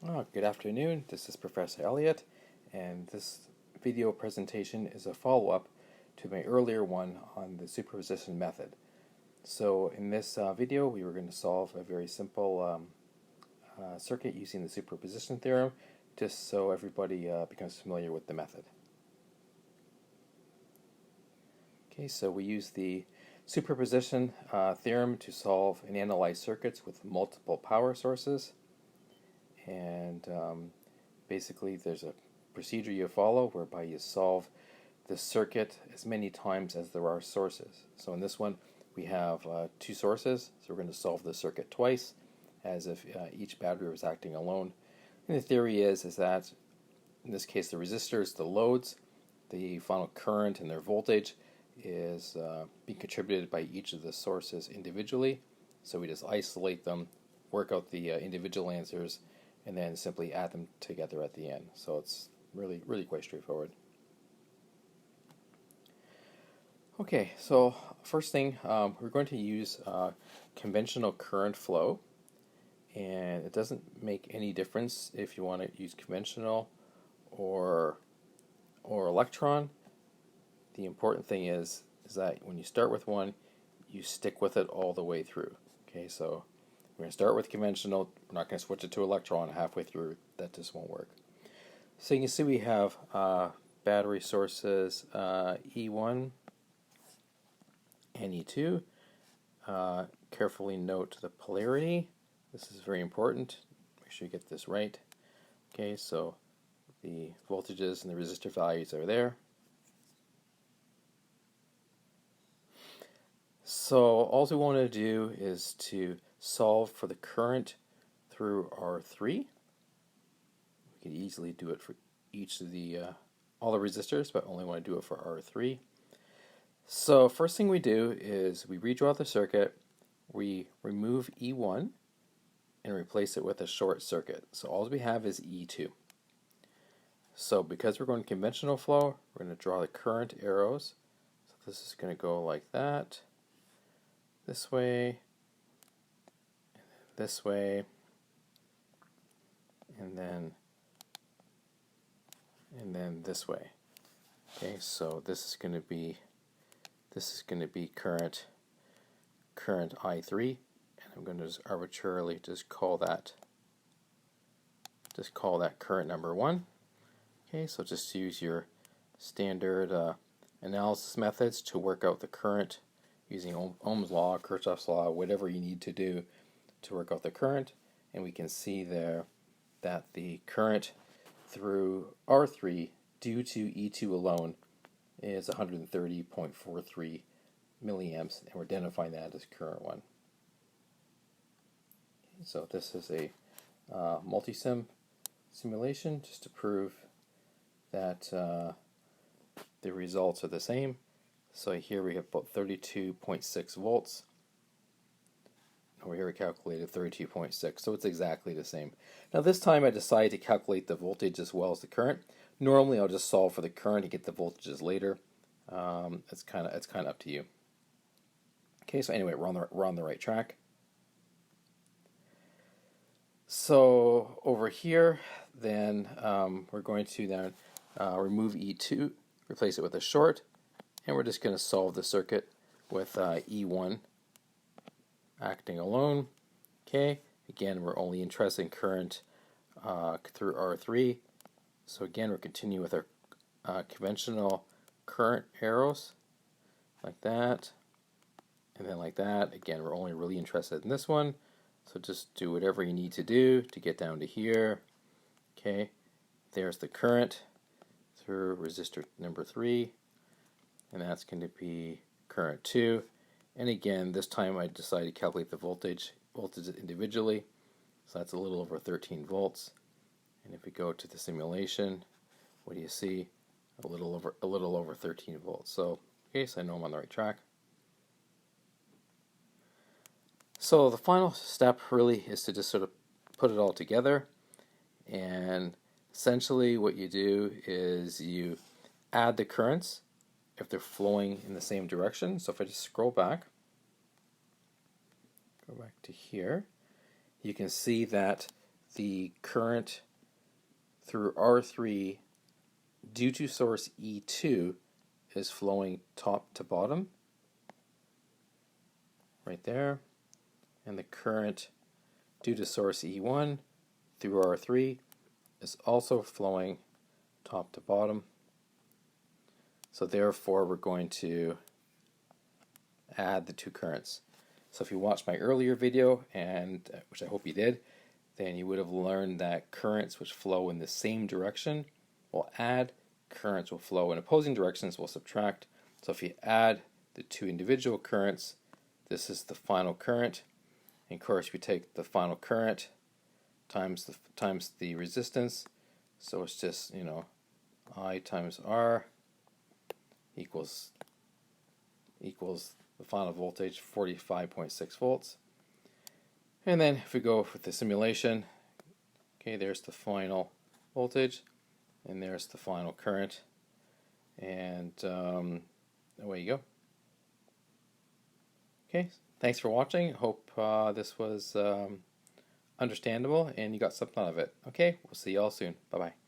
Good afternoon, this is Professor Elliott, and this video presentation is a follow-up to my earlier one on the superposition method. So in this video we were going to solve a very simple circuit using the superposition theorem, just so everybody becomes familiar with the method. Okay, so we use the superposition theorem to solve and analyze circuits with multiple power sources. And basically there's a procedure you follow whereby you solve the circuit as many times as there are sources. So in this one we have two sources, so we're going to solve the circuit twice as if each battery was acting alone. And the theory is that in this case the resistors, the loads, the final current and their voltage is being contributed by each of the sources individually. So we just isolate them, work out the individual answers, and then simply add them together at the end. So it's really quite straightforward. Okay, so first thing, we're going to use conventional current flow, and it doesn't make any difference if you want to use conventional or electron. The important thing is that when you start with one, you stick with it all the way through. Okay, so we're going to start with conventional. We're not going to switch it to electron halfway through. That just won't work. So you can see we have battery sources E1 and E2. Carefully note the polarity. This is very important. Make sure you get this right. Okay, so the voltages and the resistor values are there. So all we want to do is to solve for the current through R3. We could easily do it for each of the all the resistors, but only want to do it for R3. So first thing we do is we redraw the circuit, we remove E1 and replace it with a short circuit. So all we have is E2. So because we're going conventional flow, we're going to draw the current arrows. So this is going to go like that, this way, this way, and then this way. Okay, so this is going to be current I3, and I'm going to just arbitrarily call that current number 1. Okay, so just use your standard analysis methods to work out the current using Ohm's law, Kirchhoff's law, whatever you need to do to work out the current. And we can see there that the current through R3 due to E2 alone is 130.43 milliamps, and we're identifying that as current 1. So this is a multi-sim simulation just to prove that the results are the same. So here we have about 32.6 volts. Over here we calculated 32.6, so it's exactly the same. Now this time I decided to calculate the voltage as well as the current. Normally I'll just solve for the current and get the voltages later. It's kind of up to you. Okay, so anyway, we're on the right track. So over here, then we're going to then remove E2, replace it with a short, and we're just going to solve the circuit with E1 acting alone. Okay, again, we're only interested in current through R3. So again, we'll continue with our conventional current arrows, like that, and then like that. Again, we're only really interested in this one, so just do whatever you need to do to get down to here. Okay, there's the current through resistor number 3, and that's going to be current 2. And again, this time I decided to calculate the voltages individually, so that's a little over 13 volts. And if we go to the simulation, what do you see? A little over 13 volts. So, okay, so I know I'm on the right track. So the final step really is to just sort of put it all together, and essentially what you do is you add the currents if they're flowing in the same direction. So if I just scroll back, go back to here, you can see that the current through R3 due to source E2 is flowing top to bottom, right there, and the current due to source E1 through R3 is also flowing top to bottom. So therefore we're going to add the two currents. So if you watched my earlier video, and which I hope you did, then you would have learned that currents which flow in the same direction will add, currents will flow in opposing directions will subtract. So if you add the two individual currents, this is the final current. And of course we take the final current times the resistance. So it's just, I times R equals the final voltage, 45.6 volts. And then if we go with the simulation, okay, there's the final voltage, and there's the final current, and away you go. Okay, thanks for watching. Hope this was understandable and you got something out of it. Okay, we'll see you all soon. Bye-bye.